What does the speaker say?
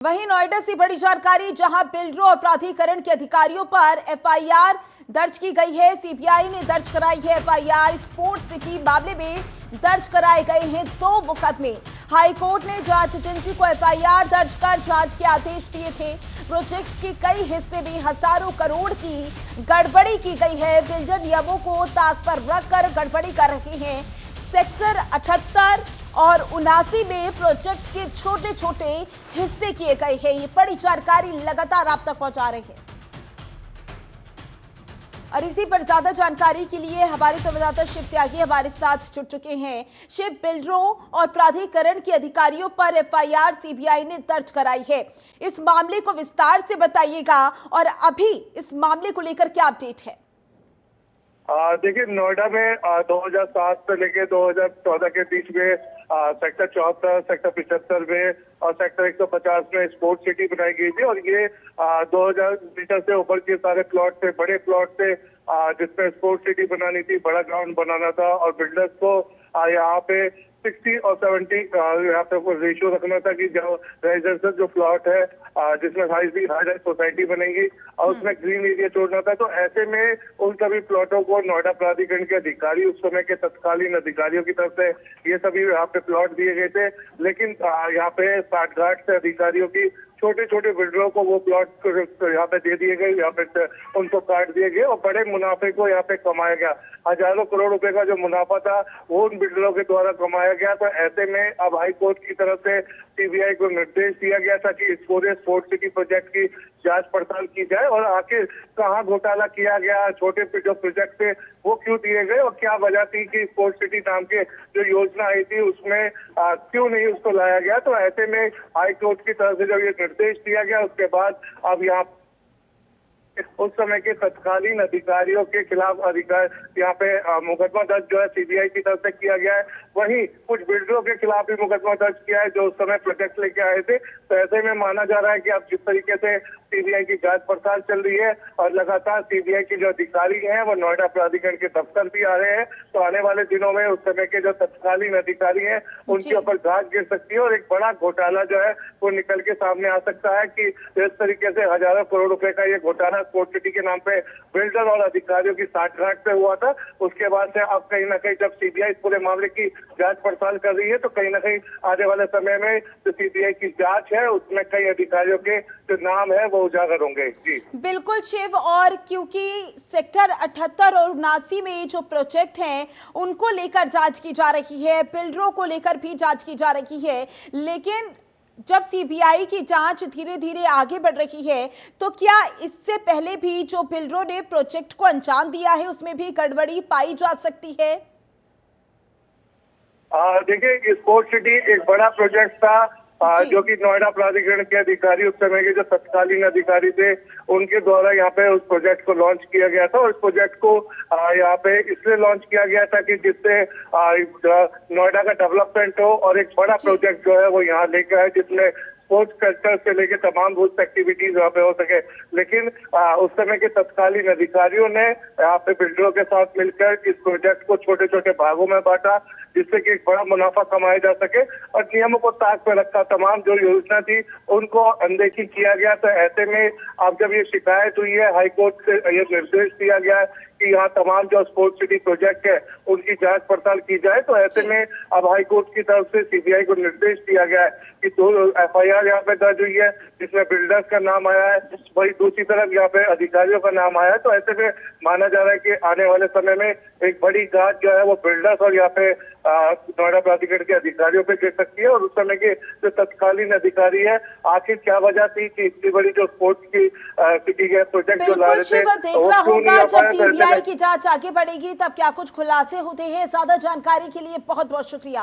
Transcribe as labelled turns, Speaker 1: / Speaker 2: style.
Speaker 1: वहीं नोएडा से बड़ी जानकारी, जहां बिल्डरों और प्राधिकरण के अधिकारियों पर एफआईआर दर्ज की गई है। सीबीआई ने दर्ज कराई है एफआईआर। स्पोर्ट्स सिटी मामले में दर्ज कराए गए हैं 2 मुकदमे। हाईकोर्ट ने जांच एजेंसी को एफआईआर दर्ज कर जांच के आदेश दिए थे। प्रोजेक्ट के कई हिस्से में हजारों करोड़ की गड़बड़ी की गई है। बिल्डर नियमों को ताक पर रखकर गड़बड़ी कर रहे हैं। सेक्टर 78 और 79 में प्रोजेक्ट के छोटे छोटे हिस्से किए गए हैं। ये बड़ी जानकारी लगातार आप तक पहुंचा रहे हैं और इसी पर ज्यादा जानकारी के लिए हमारे संवाददाता शिव त्यागी हमारे साथ जुड़ चुके हैं। शिव, बिल्डरों और प्राधिकरण के अधिकारियों पर एफआईआर सीबीआई ने दर्ज कराई है। इस मामले को विस्तार से बताइएगा और अभी इस मामले को लेकर क्या अपडेट है?
Speaker 2: देखिए, नोएडा में 2007 से लेके 2014 के बीच में सेक्टर 74, सेक्टर 75 में और सेक्टर 150 में स्पोर्ट्स सिटी बनाई गई थी। और ये 2000 मीटर से ऊपर के सारे प्लॉट थे, बड़े प्लॉट थे, जिसमें स्पोर्ट्स सिटी बनानी थी, बड़ा ग्राउंड बनाना था। और बिल्डर्स को यहाँ पे 60 और 70 यहाँ पे रेशियो रखना था कि जो रेजिडेंशियल जो प्लॉट है जिसमें हाई सोसाइटी बनेगी और उसमें ग्रीन एरिया छोड़ना था। तो ऐसे में उन सभी प्लॉटों को नोएडा प्राधिकरण के अधिकारी, उस समय के तत्कालीन अधिकारियों की तरफ से ये सभी यहाँ पे प्लॉट दिए गए थे। लेकिन यहाँ पे साठगांठ से अधिकारियों की छोटे छोटे बिल्डरों को वो प्लॉट यहाँ पे दे दिए गए, यहाँ पे उनको काट दिए गए और बड़े मुनाफे को यहाँ पे कमाया गया। हजारों करोड़ रुपए का जो मुनाफा था वो उन बिल्डरों के द्वारा कमाया गया। तो ऐसे में अब हाई कोर्ट की तरफ से सीबीआई को निर्देश दिया गया था कि इस पूरे स्पोर्ट्स सिटी प्रोजेक्ट की जांच पड़ताल की जाए और आखिर कहाँ घोटाला किया गया, छोटे जो प्रोजेक्ट थे वो क्यों दिए गए और क्या वजह थी कि स्पोर्ट्स सिटी नाम के जो योजना आई थी उसमें क्यों नहीं उसको लाया गया। तो ऐसे में हाई कोर्ट की तरफ से जब ये निर्देश दिया गया उसके बाद अब यहाँ उस समय के तत्कालीन अधिकारियों के खिलाफ यहाँ पे मुकदमा दर्ज जो है सीबीआई की तरफ से किया गया है। वहीं कुछ बिल्डरों के खिलाफ भी मुकदमा दर्ज किया है जो उस समय प्रोजेक्ट लेके आए थे। तो ऐसे में माना जा रहा है कि अब जिस तरीके से सीबीआई की जांच पड़ताल चल रही है और लगातार सीबीआई के जो अधिकारी हैं वो नोएडा प्राधिकरण के दफ्तर भी आ रहे हैं, तो आने वाले दिनों में उस समय के जो तत्कालीन अधिकारी हैं उनके ऊपर गाज गिर सकती है और एक बड़ा घोटाला जो है वो निकल के सामने आ सकता है कि इस तरीके से हजारों करोड़ रुपए का ये घोटाला स्पोर्ट्स सिटी के नाम पे बिल्डर और अधिकारियों की साठगांठ पे हुआ था। उसके बाद से अब कहीं ना कहीं जब सीबीआई पूरे मामले की जांच पड़ताल कर रही है तो कहीं ना कहीं आने वाले समय में जो सीबीआई की जांच है उसमें कई अधिकारियों के जो नाम है वो उजागर होंगे। जी
Speaker 1: बिल्कुल शिव, और क्योंकि सेक्टर 78 और 79 में जो प्रोजेक्ट हैं उनको लेकर जांच की जा रही है, बिल्डरों को लेकर भी जांच की जा रही है, लेकिन जब सीबीआई की जांच धीरे धीरे आगे बढ़ रही है तो क्या इससे पहले भी जो बिल्डरों ने प्रोजेक्ट को अंजाम दिया है उसमें भी गड़बड़ी पाई जा सकती है?
Speaker 2: देखिए, स्पोर्ट्स सिटी एक बड़ा प्रोजेक्ट था जो कि नोएडा प्राधिकरण के अधिकारी, उस समय के जो तत्कालीन अधिकारी थे उनके द्वारा यहाँ पे उस प्रोजेक्ट को लॉन्च किया गया था। और इस प्रोजेक्ट को यहाँ पे इसलिए लॉन्च किया गया था कि जिससे नोएडा का डेवलपमेंट हो और एक बड़ा प्रोजेक्ट जो है वो यहाँ लेकर आए जिसमें स्पोर्ट्स कल्चर से लेकर तमाम बहुत एक्टिविटीज यहाँ पे हो सके। लेकिन उस समय के तत्कालीन अधिकारियों ने यहाँ पे बिल्डरों के साथ मिलकर इस प्रोजेक्ट को छोटे छोटे भागों में बांटा जिससे कि एक बड़ा मुनाफा कमाया जा सके और नियमों को ताक पे रखा। तमाम जो योजना थी उनको अनदेखी किया गया। तो ऐसे में अब जब ये शिकायत हुई है, हाईकोर्ट से ये निर्देश दिया गया है कि यहाँ तमाम जो स्पोर्ट्स सिटी प्रोजेक्ट है उनकी जांच पड़ताल की जाए। तो ऐसे में अब हाईकोर्ट की तरफ से सीबीआई को निर्देश दिया गया है कि 2 एफआईआर यहाँ पे दर्ज हुई है जिसमें बिल्डर्स का नाम आया है, वही दूसरी तरफ यहाँ पे अधिकारियों का नाम आया है। तो ऐसे में माना जा रहा है कि आने वाले समय में एक बड़ी गाज जो है वो बिल्डर्स और यहाँ पे नोएडा प्राधिकरण के अधिकारियों पे गिर सकती है। और उस समय के जो तत्कालीन अधिकारी है आखिर क्या वजह थी कि इतनी बड़ी जो स्पोर्ट्स की सिटी के प्रोजेक्ट जो ला रहे थे
Speaker 1: देखना होगा जब सीबीआई की जांच आगे बढ़ेगी तब क्या कुछ खुलासे होते हैं। ज्यादा जानकारी के लिए बहुत बहुत शुक्रिया।